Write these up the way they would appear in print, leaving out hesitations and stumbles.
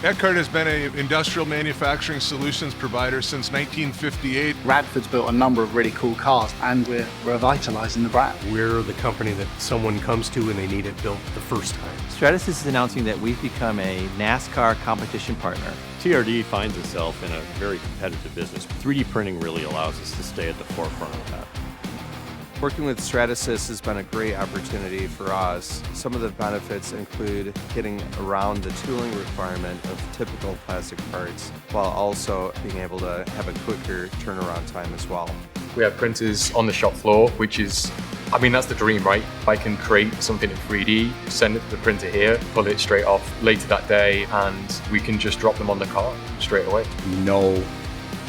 Eckhart has been an industrial manufacturing solutions provider since 1958. Radford's built a number of really cool cars, and we're revitalizing the brand. We're the company that someone comes to and they need it built the first time. Stratasys is announcing that we've become a NASCAR competition partner. TRD finds itself in a very competitive business. 3D printing really allows us to stay at the forefront of that. Working with Stratasys has been a great opportunity for us. Some of the benefits include getting around the tooling requirement of typical plastic parts, while also being able to have a quicker turnaround time as well. We have printers on the shop floor, which is, that's the dream, right? I can create something in 3D, send it to the printer here, pull it straight off later that day, and we can just drop them on the car straight away. We know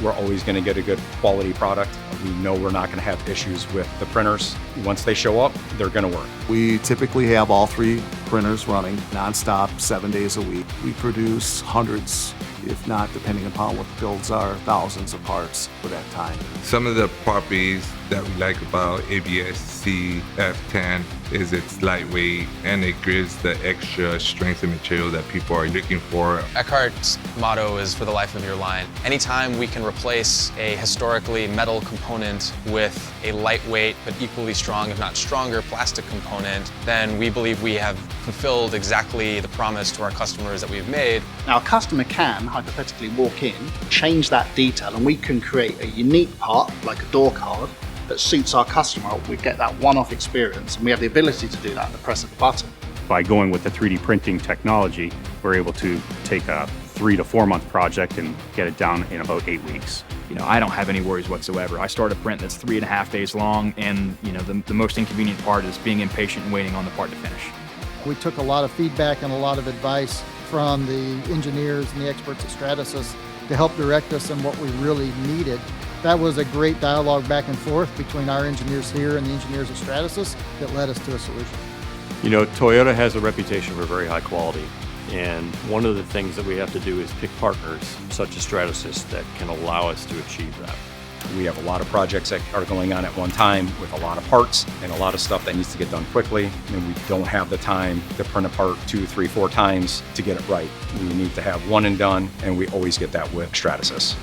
we're always going to get a good quality product. We know we're not going to have issues with the printers. Once they show up, they're going to work. We typically have all 3 printers running nonstop, 7 days a week. We produce hundreds, if not, depending upon what the builds are, thousands of parts for that time. Some of the properties that we like about ABS-C F10 is it's lightweight and it gives the extra strength of material that people are looking for. Eckhart's motto is for the life of your line. Anytime we can replace a historically metal component with a lightweight but equally strong, if not stronger, plastic component, then we believe we have fulfilled exactly the promise to our customers that we've made. Now, a customer can hypothetically walk in, change that detail, and we can create a unique part, like a door card, that suits our customer. We get that one-off experience, and we have the ability to do that at the press of a button. By going with the 3D printing technology, we're able to take a 3 to 4 month project and get it down in about 8 weeks. I don't have any worries whatsoever. I start a print that's 3.5 days long, and the most inconvenient part is being impatient and waiting on the part to finish. We took a lot of feedback and a lot of advice from the engineers and the experts at Stratasys to help direct us on what we really needed. That was a great dialogue back and forth between our engineers here and the engineers at Stratasys that led us to a solution. Toyota has a reputation for very high quality, and one of the things that we have to do is pick partners such as Stratasys that can allow us to achieve that. We have a lot of projects that are going on at one time with a lot of parts and a lot of stuff that needs to get done quickly, and we don't have the time to print a part 2, 3, 4 times to get it right. We need to have one and done, and we always get that with Stratasys.